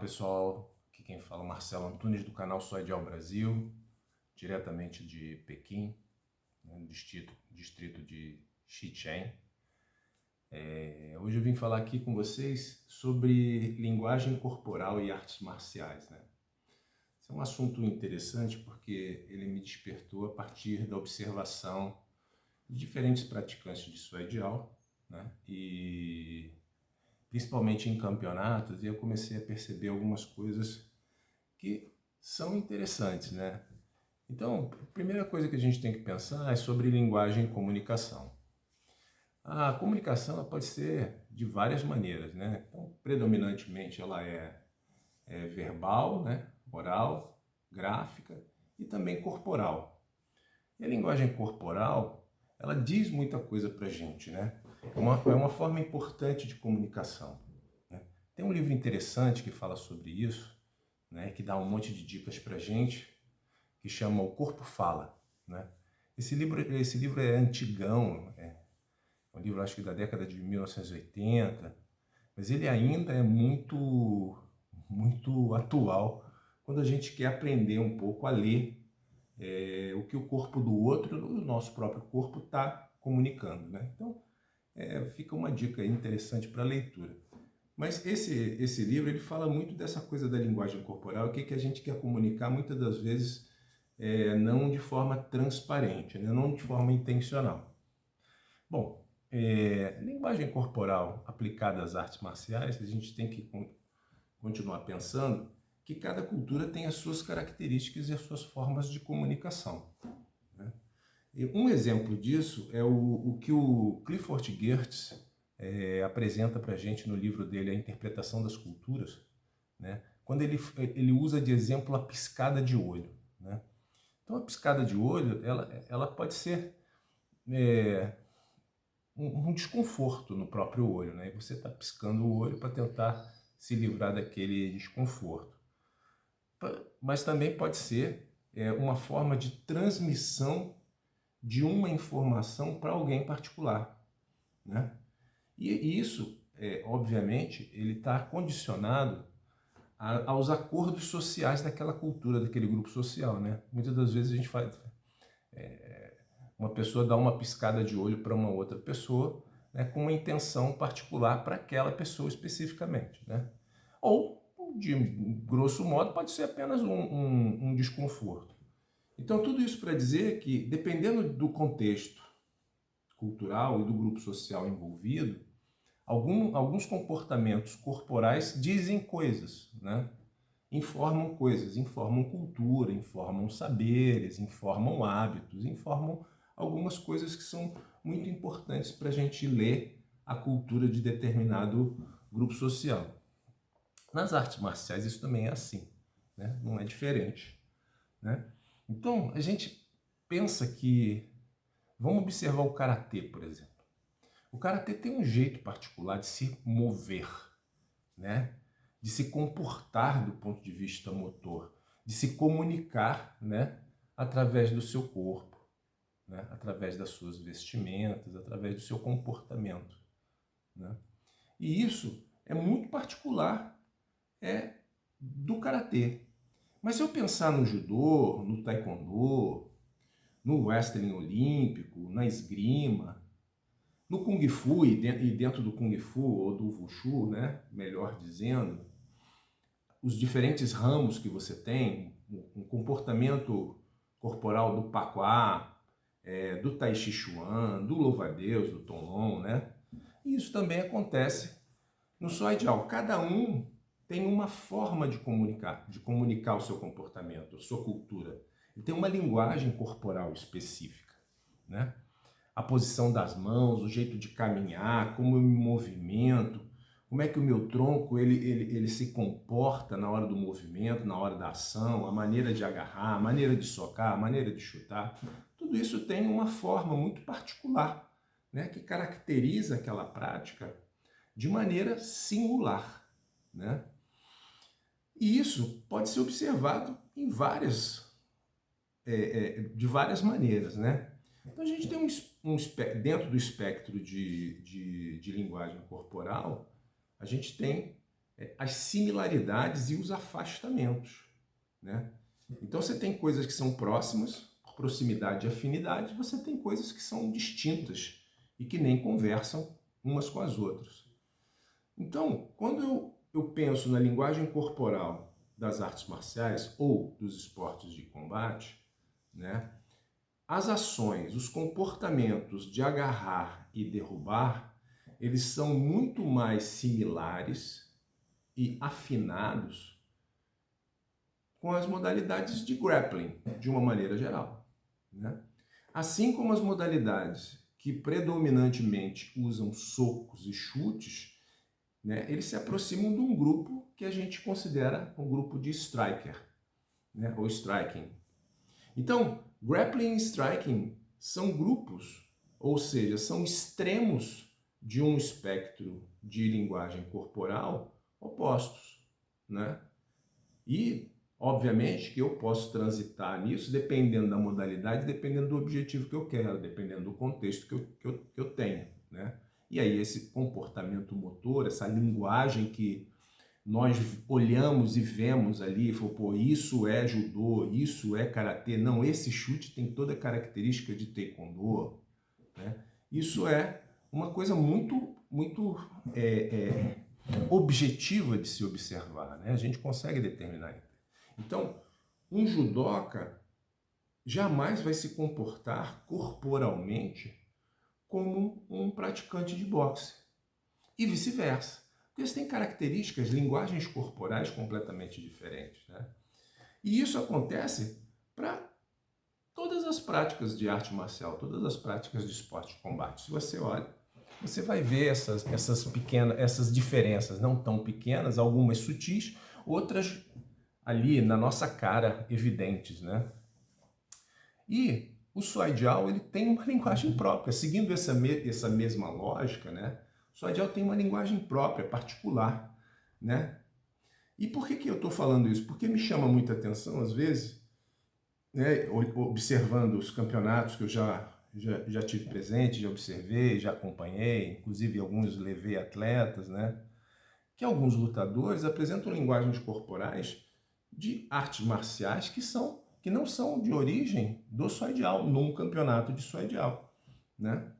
pessoal, aqui quem fala é Marcelo Antunes do canal Só Ideal Brasil, diretamente de Pequim, no distrito de Xicheng. Hoje eu vim falar aqui com vocês sobre linguagem corporal e artes marciais, né? Esse é um assunto interessante porque ele me despertou a partir da observação de diferentes praticantes de Só Ideal, né? E principalmente em campeonatos, e eu comecei a perceber algumas coisas que são interessantes, né? Então, a primeira coisa que a gente tem que pensar é sobre linguagem e comunicação. A comunicação ela pode ser de várias maneiras, né? Então, predominantemente ela é verbal, né? Oral, gráfica e também corporal. E a linguagem corporal, ela diz muita coisa pra gente, né? É uma forma importante de comunicação, né? Tem um livro interessante que fala sobre isso, né? Que dá um monte de dicas pra gente, que chama O Corpo Fala, né? Esse livro é antigão, é um livro acho que da década de 1980, mas ele ainda é muito atual quando a gente quer aprender um pouco a ler o que o corpo do outro e o nosso próprio corpo está comunicando, né? Então, fica uma dica interessante para a leitura. Mas esse livro ele fala muito dessa coisa da linguagem corporal, o que a gente quer comunicar muitas das vezes não de forma transparente, né? Não de forma intencional. Bom, linguagem corporal aplicada às artes marciais, a gente tem que continuar pensando que cada cultura tem as suas características e as suas formas de comunicação, né? E um exemplo disso é o que o Clifford Geertz apresenta para a gente no livro dele, A Interpretação das Culturas, né? Quando ele usa de exemplo a piscada de olho, né? Então, a piscada de olho, ela pode ser um desconforto no próprio olho, né? E você está piscando o olho para tentar se livrar daquele desconforto. Mas também pode ser uma forma de transmissão de uma informação para alguém particular, né? E isso, obviamente, ele está condicionado aos acordos sociais daquela cultura, daquele grupo social, né? Muitas das vezes a gente faz... uma pessoa dá uma piscada de olho para uma outra pessoa, né, com uma intenção particular para aquela pessoa especificamente, né? Ou, de grosso modo, pode ser apenas um desconforto. Então, tudo isso para dizer que, dependendo do contexto cultural e do grupo social envolvido, alguns comportamentos corporais dizem coisas, né? Informam coisas, informam cultura, informam saberes, informam hábitos, informam algumas coisas que são muito importantes para a gente ler a cultura de determinado grupo social. Nas artes marciais isso também é assim, né? Não é diferente, né? Então a gente pensa que... Vamos observar o karatê, por exemplo. O karatê tem um jeito particular de se mover, né? De se comportar do ponto de vista motor, de se comunicar, né? Através do seu corpo, né? Através das suas vestimentas, através do seu comportamento, né? E isso é muito particular do karatê. Mas se eu pensar no judô, no taekwondo, no wrestling olímpico, na esgrima, no Kung Fu e dentro do Kung Fu ou do Wushu, né, melhor dizendo, os diferentes ramos que você tem, o comportamento corporal do Paquá, do Tai Chi Chuan, do Louva-a-Deus, do Tonlong, né? E isso também acontece no Só Ideal. Cada um tem uma forma de comunicar o seu comportamento, a sua cultura. Ele tem uma linguagem corporal específica, né? A posição das mãos, o jeito de caminhar, como eu me movimento, como é que o meu tronco ele se comporta na hora do movimento, na hora da ação, a maneira de agarrar, a maneira de socar, a maneira de chutar. Tudo isso tem uma forma muito particular, né, que caracteriza aquela prática de maneira singular, né? E isso pode ser observado em de várias maneiras, né? Então a gente tem dentro do espectro de linguagem corporal, a gente tem as similaridades e os afastamentos, né? Então você tem coisas que são próximas, por proximidade e afinidade, você tem coisas que são distintas e que nem conversam umas com as outras. Então, quando eu penso na linguagem corporal das artes marciais ou dos esportes de combate, né, as ações, os comportamentos de agarrar e derrubar, eles são muito mais similares e afinados com as modalidades de grappling, de uma maneira geral, né? Assim como as modalidades que predominantemente usam socos e chutes, né, eles se aproximam de um grupo que a gente considera um grupo de striker, né, ou striking. Então, grappling e striking são grupos, ou seja, são extremos de um espectro de linguagem corporal opostos, né? E, obviamente, que eu posso transitar nisso dependendo da modalidade, dependendo do objetivo que eu quero, dependendo do contexto que eu tenho, né? E aí esse comportamento motor, essa linguagem que nós olhamos e vemos ali, e falou, pô, isso é judô, isso é karatê, não, esse chute tem toda a característica de taekwondo, né? Isso é uma coisa muito objetiva de se observar, né? A gente consegue determinar. Então, um judoca jamais vai se comportar corporalmente como um praticante de boxe e vice-versa. Porque eles têm características, linguagens corporais completamente diferentes, né? E isso acontece para todas as práticas de arte marcial, todas as práticas de esporte de combate. Se você olha, você vai ver essas diferenças, não tão pequenas, algumas sutis, outras ali na nossa cara, evidentes, né? E o Suai Jiao, ele tem uma linguagem própria, seguindo essa mesma lógica, né? O Suai Jiao tem uma linguagem própria, particular, né? E por que eu estou falando isso? Porque me chama muita atenção, às vezes, né, observando os campeonatos que eu já tive presente, já observei, já acompanhei, inclusive alguns levei atletas, né? Que alguns lutadores apresentam linguagens corporais de artes marciais que não são de origem do Suai Jiao, num campeonato de Suai Jiao, né?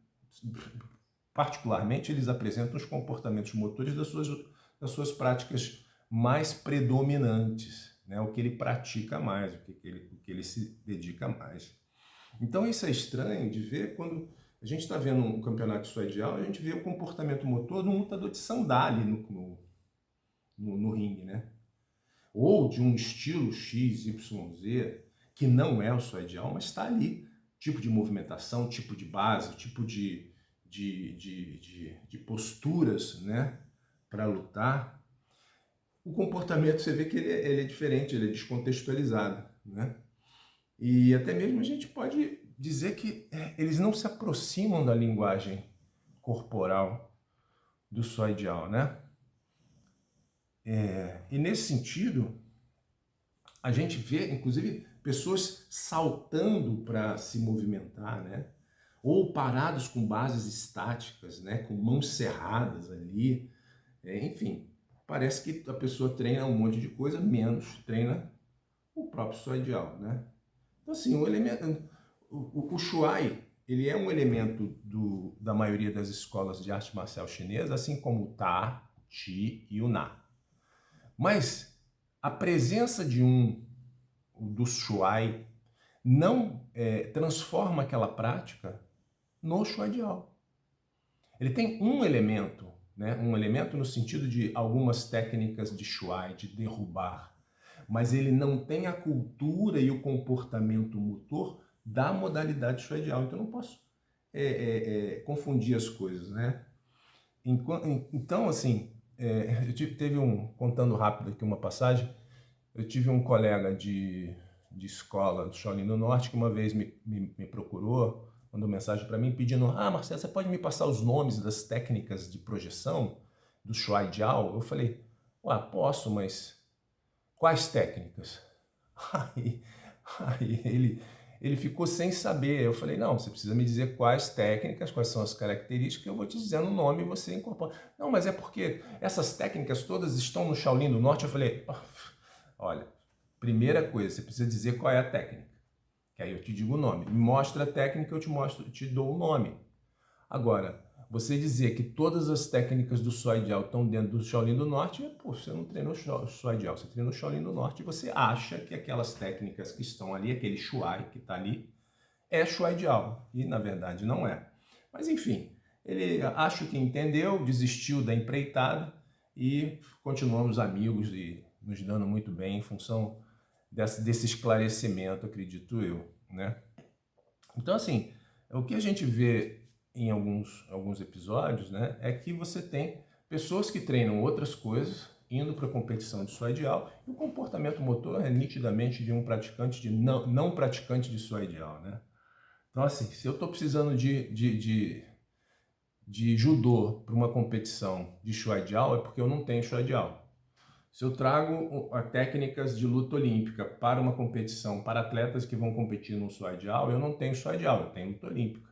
Particularmente, eles apresentam os comportamentos motores das suas práticas mais predominantes, né? O que ele pratica mais, o que ele se dedica mais. Então isso é estranho de ver quando a gente está vendo um campeonato de Suai Jiao, a gente vê o comportamento motor de um lutador de sandália no ringue, né? Ou de um estilo X, Y, Z, que não é o Suai Jiao, mas está ali. Tipo de movimentação, tipo de base, tipo de posturas, né, para lutar. O comportamento, você vê que ele é diferente, ele é descontextualizado, né? E até mesmo a gente pode dizer que eles não se aproximam da linguagem corporal do Suai Jiao, né? E nesse sentido, a gente vê, inclusive, pessoas saltando para se movimentar, né? Ou parados com bases estáticas, né? Com mãos cerradas ali. Enfim, parece que a pessoa treina um monte de coisa, menos treina o próprio Suai Jiao, né? Então, assim, o Shuai, ele é um elemento da maioria das escolas de arte marcial chinesa, assim como o Ta, Chi e o Na. Mas a presença do Shuai não transforma aquela prática no Shuai Jiao. Ele tem um elemento, né? Um elemento no sentido de algumas técnicas de Shuai, de derrubar, mas ele não tem a cultura e o comportamento motor da modalidade Shuai Jiao. Então eu não posso confundir as coisas, né? Então, assim, contando rápido aqui uma passagem, eu tive um colega de escola do Shaolin do Norte que uma vez me procurou, mandou mensagem para mim pedindo: Marcelo, você pode me passar os nomes das técnicas de projeção do Shuai Jiao? Eu falei: posso, mas quais técnicas? Aí ele ficou sem saber. Eu falei, não, você precisa me dizer quais técnicas, quais são as características, eu vou te dizendo o nome e você incorpora. Não, mas é porque essas técnicas todas estão no Shaolin do Norte. Eu falei, olha, primeira coisa, você precisa dizer qual é a técnica. Que aí eu te digo o nome. Me mostra a técnica, eu te dou o nome. Agora, você dizer que todas as técnicas do Shuai Jiao estão dentro do Shaolin do Norte, pô, você não treinou Shuai Jiao, você treinou Shaolin do Norte e você acha que aquelas técnicas que estão ali, aquele Shuai que está ali, é Shuai Jiao. E, na verdade, não é. Mas, enfim, ele acho que entendeu, desistiu da empreitada e continuamos amigos e nos dando muito bem em função desse esclarecimento, acredito eu, né? Então, assim, o que a gente vê em alguns episódios, né, é que você tem pessoas que treinam outras coisas, indo para a competição de Shuai Jiao, e o comportamento motor é nitidamente de um praticante, de não praticante de Shuai Jiao, né? Então, assim, se eu estou precisando de judô para uma competição de Shuai Jiao, é porque eu não tenho Shuai Jiao. Se eu trago técnicas de luta olímpica para uma competição, para atletas que vão competir no Shuai Jiao, eu não tenho Shuai Jiao, eu tenho luta olímpica,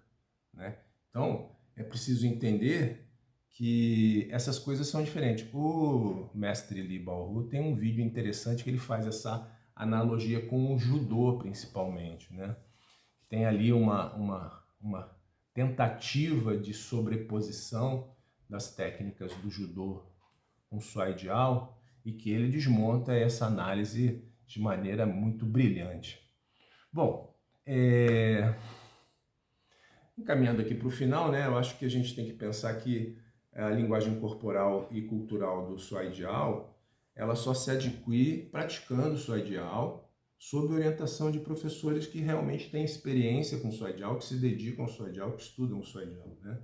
né? Então, é preciso entender que essas coisas são diferentes. O mestre Li Baohu tem um vídeo interessante que ele faz essa analogia com o judô, principalmente, né? Tem ali uma tentativa de sobreposição das técnicas do judô com o Shuai Jiao e que ele desmonta essa análise de maneira muito brilhante. Bom, encaminhando aqui para o final, né, eu acho que a gente tem que pensar que a linguagem corporal e cultural do Shuai Jiao, ela só se adquire praticando Shuai Jiao, sob orientação de professores que realmente têm experiência com Shuai Jiao, que se dedicam ao Shuai Jiao, que estudam o Shuai Jiao, né?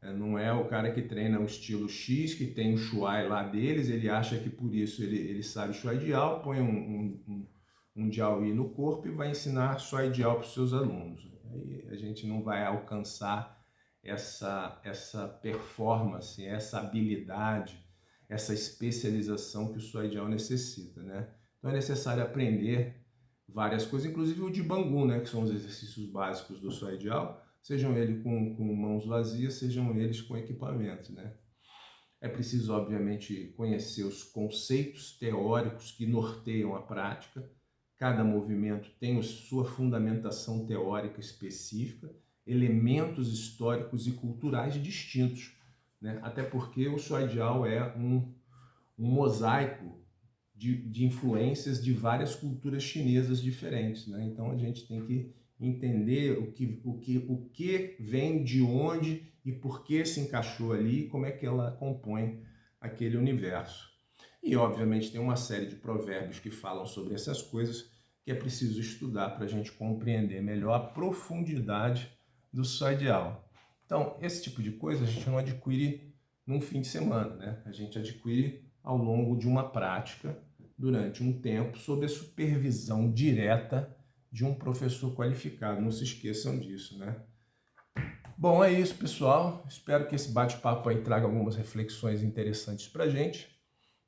Não é o cara que treina o estilo X, que tem o Shuai lá deles, ele acha que por isso ele sabe Shuai Jiao, põe um Jiaoyi no corpo e vai ensinar Shuai Jiao para os seus alunos. Aí a gente não vai alcançar essa performance, essa habilidade, essa especialização que o Shuai Jiao necessita, né? Então é necessário aprender várias coisas, inclusive o de Bangu, né, que são os exercícios básicos do Shuai Jiao, sejam eles com mãos vazias, sejam eles com equipamentos, né? É preciso, obviamente, conhecer os conceitos teóricos que norteiam a prática. Cada movimento tem sua fundamentação teórica específica, elementos históricos e culturais distintos, né? Até porque o Shuai Jiao é um mosaico de influências de várias culturas chinesas diferentes, né? Então a gente tem que entender o que vem de onde e por que se encaixou ali e como é que ela compõe aquele universo. E, obviamente, tem uma série de provérbios que falam sobre essas coisas que é preciso estudar para a gente compreender melhor a profundidade do Shuai Jiao. Então, esse tipo de coisa a gente não adquire num fim de semana, né? A gente adquire ao longo de uma prática, durante um tempo, sob a supervisão direta de um professor qualificado. Não se esqueçam disso, né? Bom, é isso, pessoal. Espero que esse bate-papo aí traga algumas reflexões interessantes para a gente,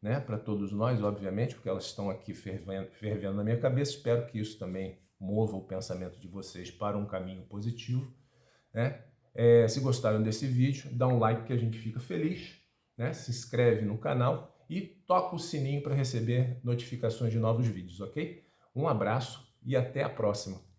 né? Para todos nós, obviamente, porque elas estão aqui fervendo na minha cabeça. Espero que isso também mova o pensamento de vocês para um caminho positivo, né? Se gostaram desse vídeo, dá um like que a gente fica feliz, né? Se inscreve no canal e toca o sininho para receber notificações de novos vídeos, ok? Um abraço e até a próxima!